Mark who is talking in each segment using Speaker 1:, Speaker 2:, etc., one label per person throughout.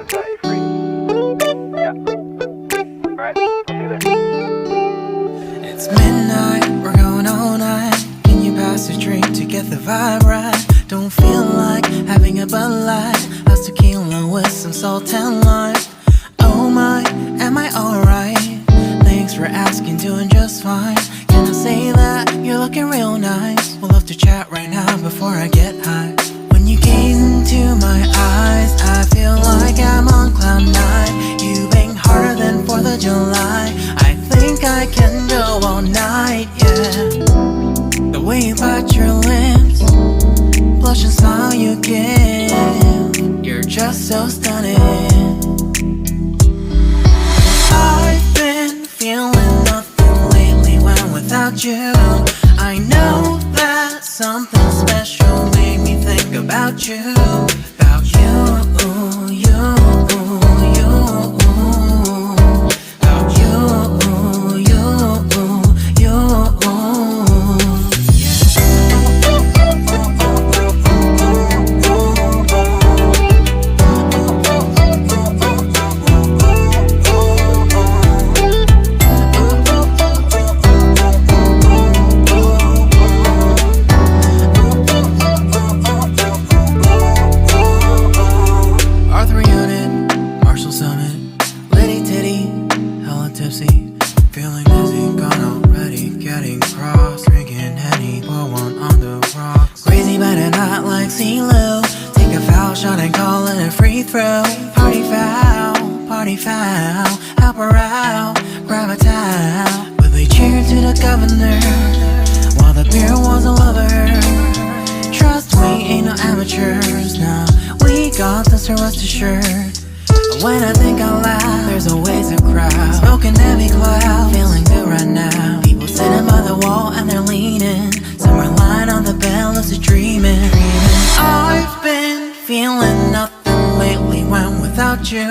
Speaker 1: set you free. Yeah. Alright, I'll do this.
Speaker 2: It's midnight, we're going all night. Can you pass a drink to get the vibe right? Don't feel like having a Bud Light. How's tequila with some salt and lime? Oh my, am I alright? Thanks for asking, doing just fine. Can I say that you're looking real nice? We'll love to chat right now before I get high. When you gaze into my eyes, I feel like I'm on cloud nine. You bang harder than 4th of July. I think I can go all night, yeah. The way you bite your lips, blush and smile you give, you're just so stunning. I've been feeling nothing lately when without you. I know that something special made me think about you. About you, you, you. About you, you, you. Feeling dizzy, gone already, getting cross. Drinking Henny, pour one on the rocks. Crazy but not like CeeLo. Take a foul shot and call it a free throw. Party foul, help her out, grab a towel. But they cheered to the governor, while the beer was a lover. Trust me, ain't no amateurs, nah. We got this, so rest assured. When I think out loud, there's always a crowd. Smoking heavy cloud, feeling good right now. People sitting by the wall and they're leaning. Some are lying on the bed, lucid dreaming. I've been feeling nothing lately when without you.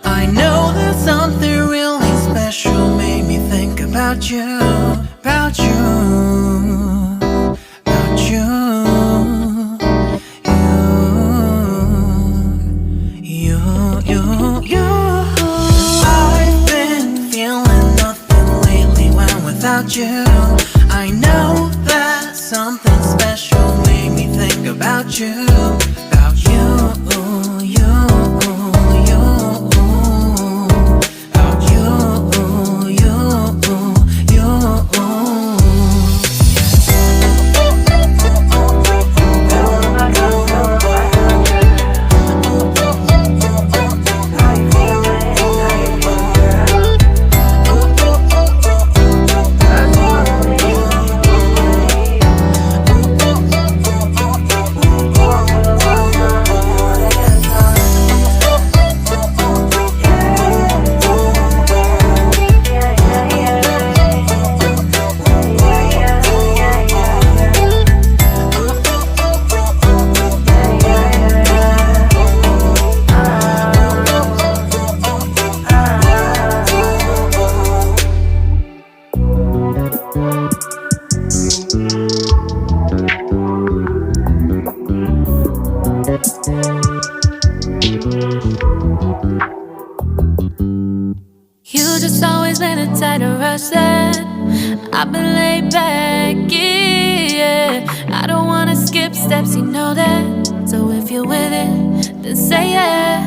Speaker 2: I know that something really special made me think about you. About you, about you. I've been feeling nothing lately when without you. I know that something special made me think about you. About you, you, you. About you, you, you.
Speaker 3: You just always been a tighter rush that I've been laid back, yeah. I don't wanna skip steps, you know that. So if you're with it, then say yeah.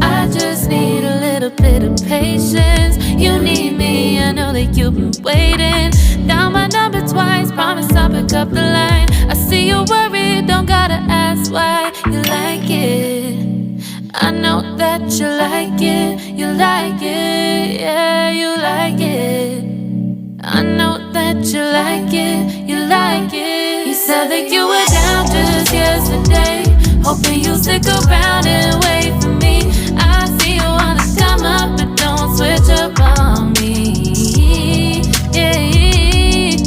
Speaker 3: I just need a little bit of patience. You need me, I know that you've been waiting. Down my number twice, promise I'll pick up the line. I see you worried, don't gotta ask why. You like it, I know that you like it. You like it, yeah, you like it. I know that you like it, you like it. You said that you were down just yesterday, hoping you'll stick around and wait for me. I see you wanna come up, but don't switch up on me. Yeah,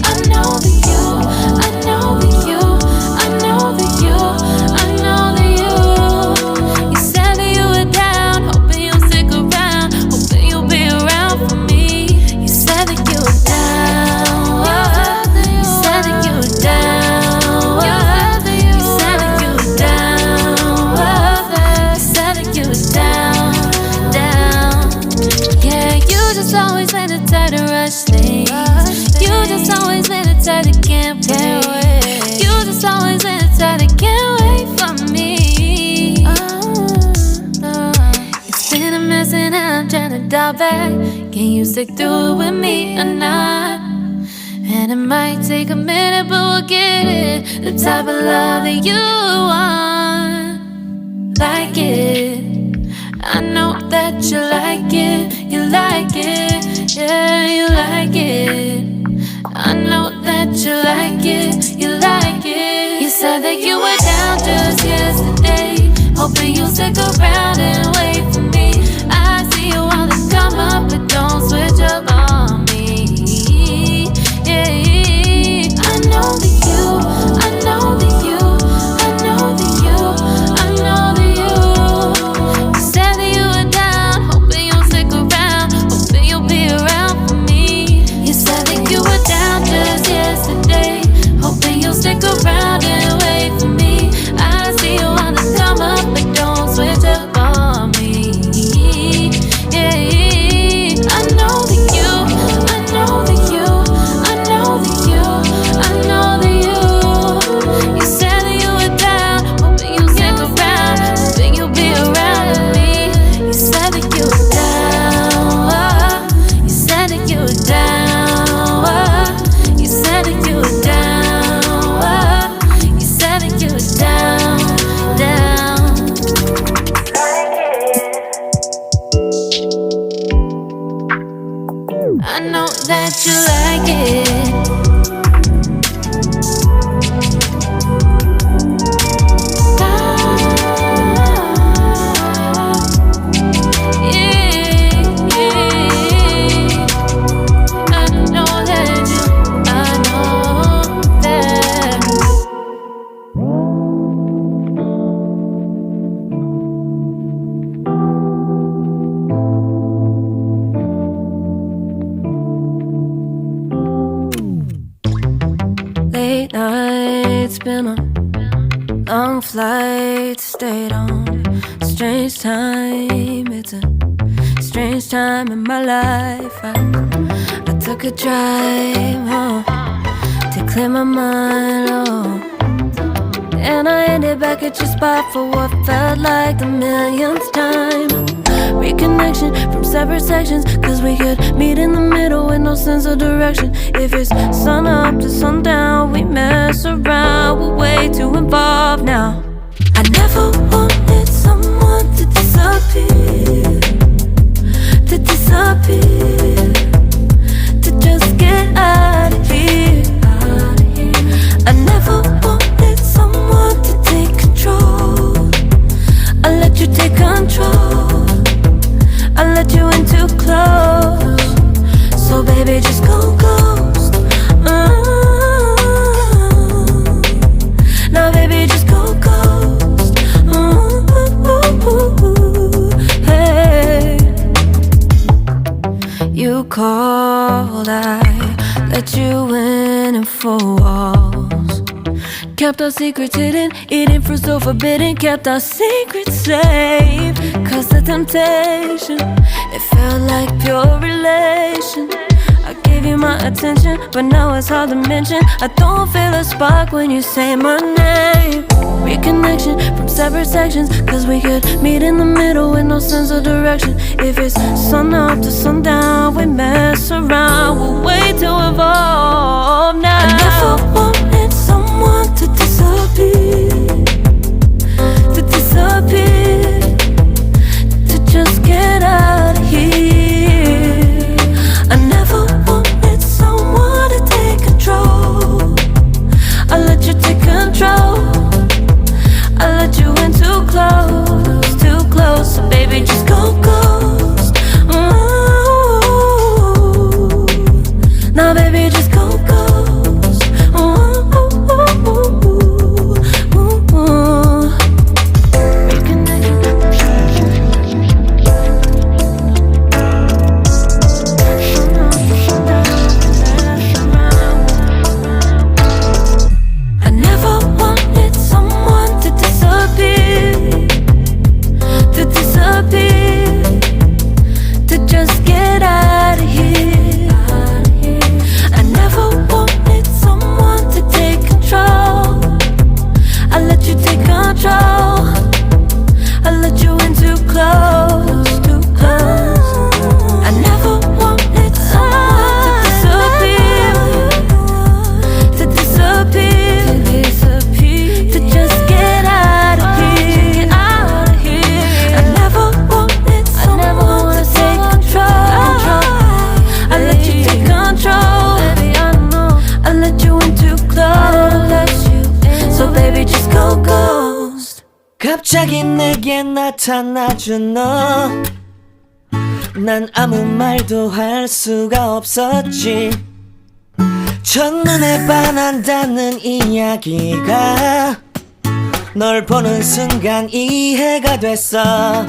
Speaker 3: I know that you, I know that you, I know that you, I know that you. You said that you were down, hoping you'll stick around, hoping you'll be around for me. You said that you were down, you said that you were down, you said that you were down, you said always been the type to rush things. You just always been the type that can't wait. You just always been the type that can't wait for me. It's been a mess and I'm trying to dial back. Can you stick through it with me or not? And it might take a minute, but we'll get it. The type of love that you want. Like it. I know that you like it. You like it. Yeah, you like it. I know that you like it. You like it. You said that you were down just yesterday, hoping you'll stick around and wait for me. I see you wanna come up, but don't switch up on me. Yeah, I know that you, I know that you, I know that you, I know that you. You said that you were down, hoping you'll stick around, hoping you'll be around for me. You said that you were down just yesterday, hoping you'll stick around and wait for me. I see you wanna come up, but don't switch up on me. Yeah, I know that you, I know that you, I know that you, I know that you. You said that you were down, hoping you'll stick around, hoping you'll be around with me. You said that you were down, you said that you were down, you said that you were down, you said that you were down, down. I know that you like it. Late nights, been on long flights, stayed on strange time. It's a strange time in my life. I took a drive home to clear my mind, and I ended back at your spot for what felt like the millionth time. Reconnection from separate sections, cause we could meet in the middle with no sense of direction. If it's sun up to sundown, we mess around, we're way too involved now. I never wanted someone to disappear, to disappear, to just get out of here. I never wanted someone to take control. I let you take control, I let you in too close. So baby, just go ghost. Now baby, just go ghost. Hey. You called, I let you in and 4 walls. Kept our secrets hidden, eating fruit so forbidden. Kept our secrets safe, cause the temptation, it felt like pure relation. I gave you my attention, but now it's hard to mention. I don't feel a spark when you say my name. Reconnection from separate sections, cause we could meet in the middle with no sense of direction. If it's sun up to sundown, we mess around, we're way too involved now. I never wanted someone to disappear, to disappear, to just get out of here. I never wanted someone to take control. I let you take control, I let you in too close, so baby just go ghost. Now baby just go ghost.
Speaker 2: 나타나준 너, 난 아무 말도 할 수가 없었지. 첫눈에 반한다는 이야기가 널 보는 순간 이해가 됐어.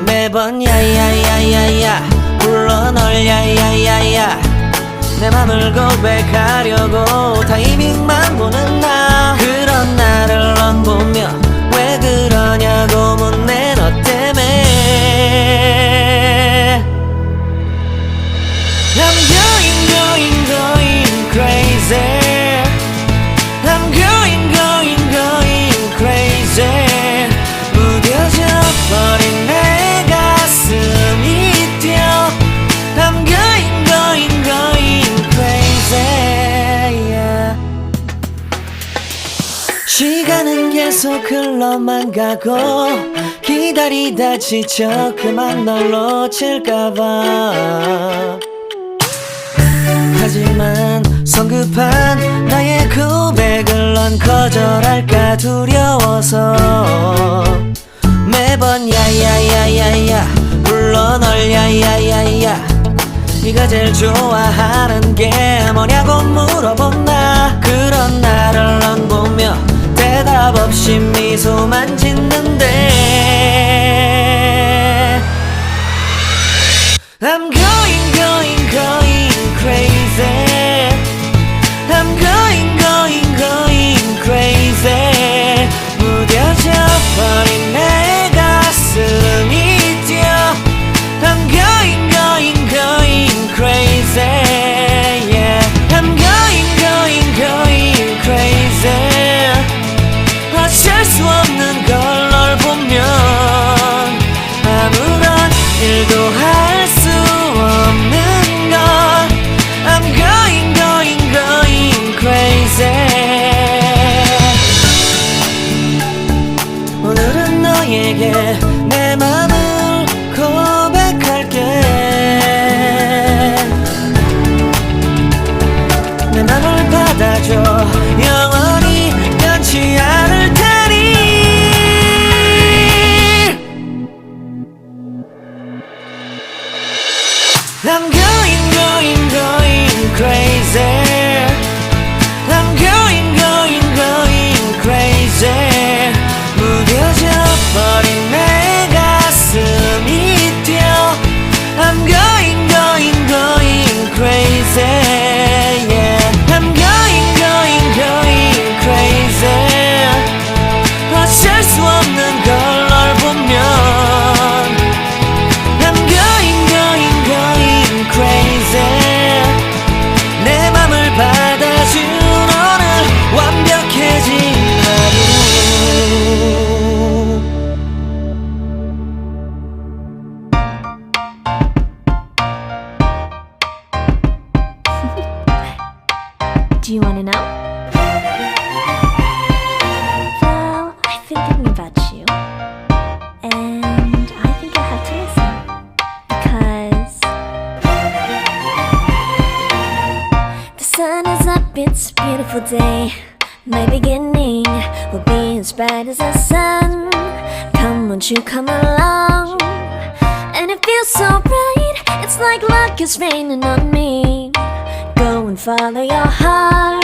Speaker 2: 매번 야야야야야 불러 널 야야야야, 내 맘을 고백하려고 타이밍만 보는 나. 그런 나를 넌 보며 왜 그러냐고 묻네. 너 때문에 I'm going crazy. I'm going crazy. 무뎌져 버린 내 가슴이 뛰어. I'm going crazy, yeah. 시간은 계속 흘러만 가고 기다리다 지쳐 그만 널 놓칠까봐. 하지만 성급한 나의 고백을 넌 거절할까 두려워서 매번 야야야야야 불러 널 야야야야. 네가 제일 좋아하는 게 뭐냐고 물어본 나. 그런 나를 넌 보며 대답 없이 미소만 짓는데 I'm going crazy. I'm going crazy. 무뎌져 버린 내 가슴이 뛰어. I'm going crazy, yeah. I'm going crazy. 어쩔 수 없는 걸 널 보면 아무런 일도 할 수 없는 걸. I'm going crazy. 오늘은 너에게 내 맘을 고백할게. 내 맘을 받아줘. 영원히 변치 않을 테니. I'm going crazy. I'm going crazy. 무뎌져 버린 내 가슴이 뛰어. I'm going crazy, yeah. I'm going crazy. 어쩔 수 없는 걸 널 보면 I'm going crazy. 내 맘을 받아준 오늘 완벽해진 하루.
Speaker 3: Do you wanna know? Well, I've been thinking about you, and I think I have to listen, because the sun is up, it's a beautiful day. My beginning will be as bright as the sun. Come, won't you come along? And it feels so bright, it's like luck is raining on me. Go and follow your heart,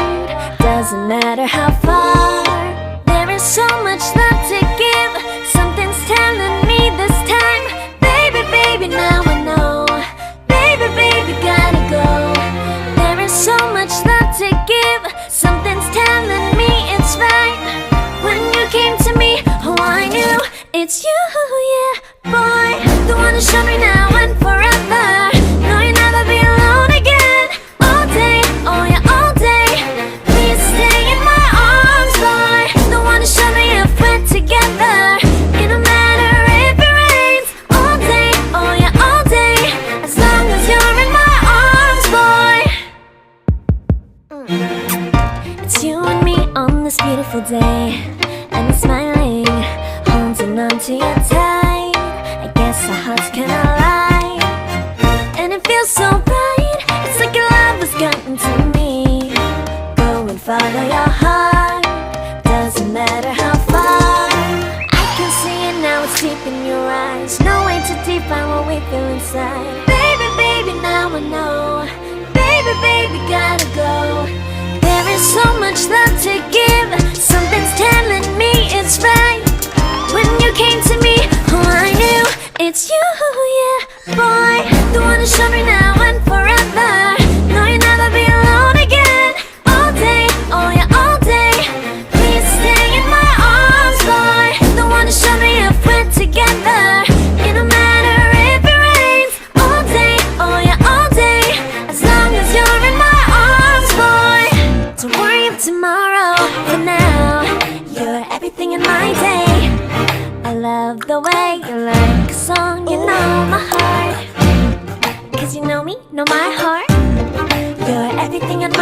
Speaker 3: doesn't matter how far. There is so much love to give, something's telling me this time. Baby, baby, now I know. Baby, baby, gotta go. There is so much love to give, something's telling me it's right. When you came to me, oh I knew it's you, yeah. Boy, the one to show me now and forever. No, you'll never be alone again. All day, oh yeah, all day. Please stay in my arms, boy. The one to show me if we're together. It don't matter if it rains. All day, oh yeah, all day. As long as you're in my arms, boy. It's you and me on this beautiful day, and I'm smiling, holding on to you tight. I guess our hearts can align, and it feels so bright. It's like your love has gotten to me. Go and follow your heart, doesn't matter how far. I can see it now, it's
Speaker 4: we feel inside. Baby, baby, now I know. Baby, baby, gotta go. There is so much love to give. Something's telling me it's right. When you came to me, oh, I knew it's you, yeah, boy. The one to show me now and forever. No, you'll never be alone again. All day, oh yeah, all day. Please stay in my arms, boy. The one to show me if we're together. It don't matter if it rains. All day, oh yeah, all day. As long as you're in my arms, boy. Don't worry of tomorrow. For now, you're everything in my day. I love the way you like a song. You know my heart. 'Cause you know me, know my heart. You're everything in my